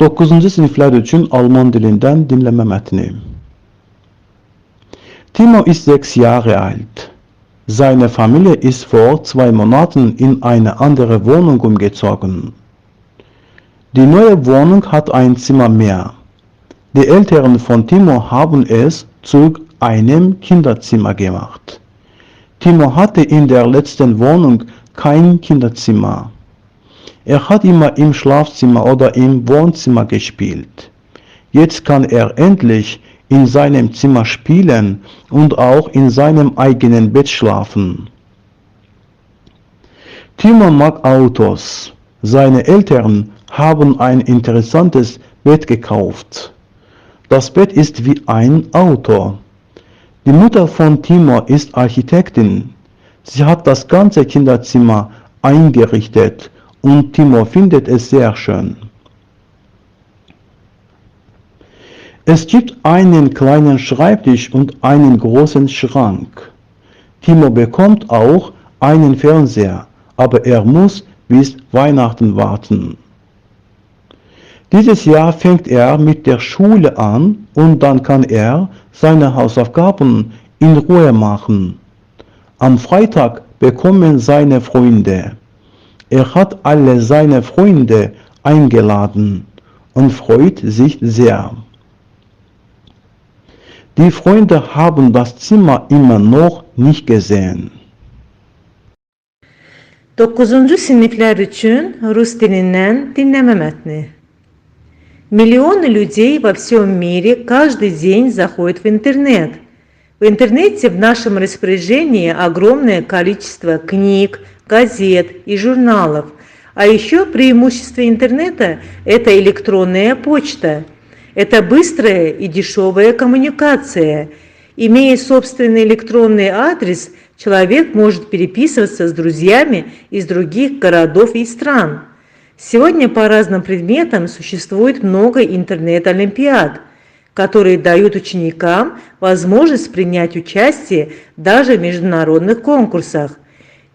9. sınıflar için Alman dilinden dinleme metni. Timo ist 6 Jahre alt. Seine Familie ist vor 2 Monaten in eine andere Wohnung umgezogen. Die neue Wohnung hat ein Zimmer mehr. Die Eltern von Timo haben es zu einem Kinderzimmer gemacht. Timo hatte in der letzten Wohnung kein Kinderzimmer. Er hat immer im Schlafzimmer oder im Wohnzimmer gespielt. Jetzt kann er endlich in seinem Zimmer spielen und auch in seinem eigenen Bett schlafen. Timo mag Autos. Seine Eltern haben ein interessantes Bett gekauft. Das Bett ist wie ein Auto. Die Mutter von Timo ist Architektin. Sie hat das ganze Kinderzimmer eingerichtet und Timo findet es sehr schön. Es gibt einen kleinen Schreibtisch und einen großen Schrank. Timo bekommt auch einen Fernseher, aber er muss bis Weihnachten warten. Dieses Jahr fängt er mit der Schule an und dann kann er seine Hausaufgaben in Ruhe machen. Am Freitag bekommen seine Freunde. Er hat alle seine Freunde eingeladen und freut sich sehr. Die Freunde haben das Zimmer immer noch nicht gesehen. 9. sınıflar için Rus dilinden dinleme metni. Миллионы людей во всем мире каждый день заходят в интернет. В интернете в нашем распоряжении огромное количество книг, газет и журналов. А еще преимущество интернета – это электронная почта. Это быстрая и дешевая коммуникация. Имея собственный электронный адрес, человек может переписываться с друзьями из других городов и стран. Сегодня по разным предметам существует много интернет-олимпиад, которые дают ученикам возможность принять участие даже в международных конкурсах.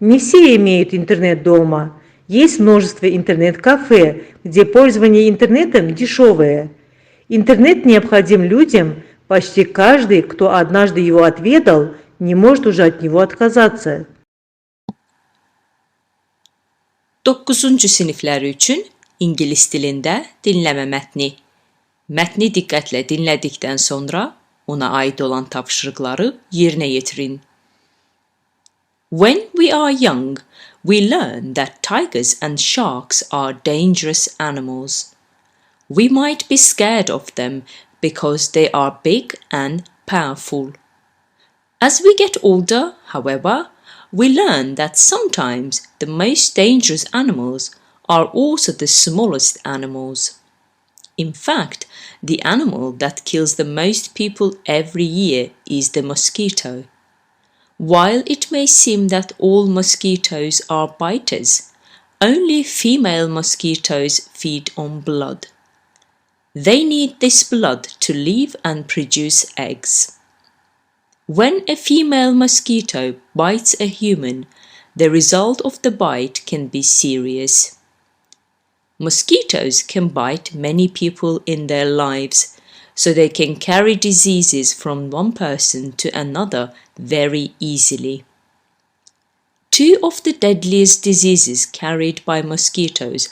Не все имеют интернет дома. Есть множество интернет-кафе, где пользование интернетом дешевое. Интернет необходим людям, почти каждый, кто однажды его отведал, не может уже от него отказаться. 9. sınıfları için İngiliz dilinde dinleme metni. Metni diqqətlə dinlədikdən sonra ona aid olan tapşırıqları yerinə yetirin. When we are young, we learn that tigers and sharks are dangerous animals. We might be scared of them because they are big and powerful. As we get older, however, we learn that sometimes the most dangerous animals are also the smallest animals. In fact, the animal that kills the most people every year is the mosquito. While it may seem that all mosquitoes are biters, only female mosquitoes feed on blood. They need this blood to live and produce eggs. When a female mosquito bites a human, the result of the bite can be serious. Mosquitoes can bite many people in their lives, so they can carry diseases from one person to another very easily. 2 of the deadliest diseases carried by mosquitoes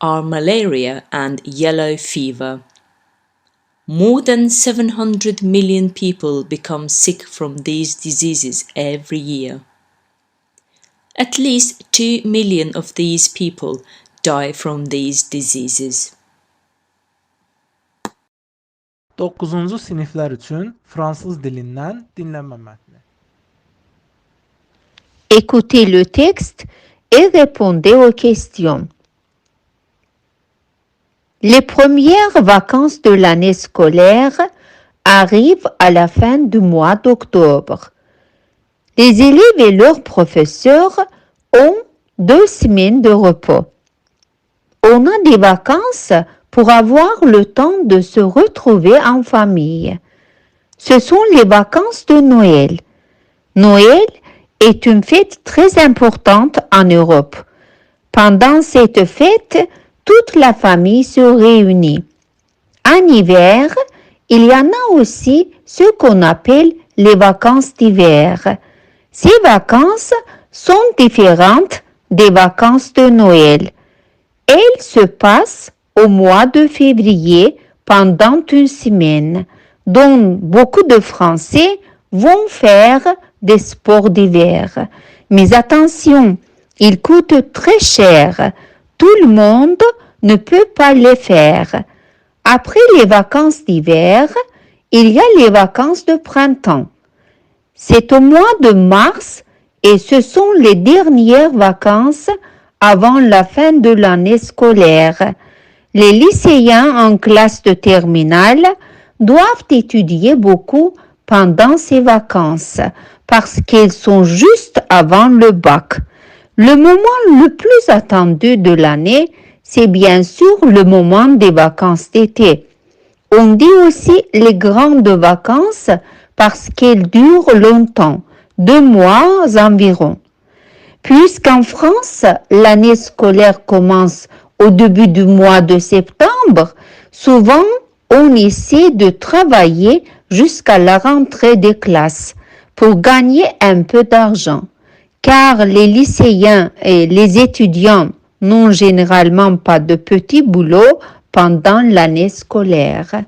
are malaria and yellow fever. More than 700 million people become sick from these diseases every year. At least 2 million of these people die from these diseases. 9. sınıflar için Fransız dilinden dinleme metni. Écoutez le texte et répondez aux questions. Les premières vacances de l'année scolaire arrivent à la fin du mois d'octobre. Les élèves et leurs professeurs ont 2 semaines de repos. On a des vacances pour avoir le temps de se retrouver en famille. Ce sont les vacances de Noël. Noël est une fête très importante en Europe. Pendant cette fête, toute la famille se réunit. En hiver, il y en a aussi ce qu'on appelle les vacances d'hiver. Ces vacances sont différentes des vacances de Noël. Elles se passent au mois de février pendant une semaine, dont beaucoup de Français vont faire des sports d'hiver. Mais attention, ils coûtent très cher. Tout le monde ne peut pas les faire. Après les vacances d'hiver, il y a les vacances de printemps. C'est au mois de mars et ce sont les dernières vacances avant la fin de l'année scolaire. Les lycéens en classe de terminale doivent étudier beaucoup pendant ces vacances parce qu'elles sont juste avant le bac. Le moment le plus attendu de l'année, c'est bien sûr le moment des vacances d'été. On dit aussi les grandes vacances parce qu'elles durent longtemps, 2 mois environ. Puisqu'en France, l'année scolaire commence au début du mois de septembre, souvent on essaie de travailler jusqu'à la rentrée des classes pour gagner un peu d'argent, car les lycéens et les étudiants n'ont généralement pas de petit boulot pendant l'année scolaire.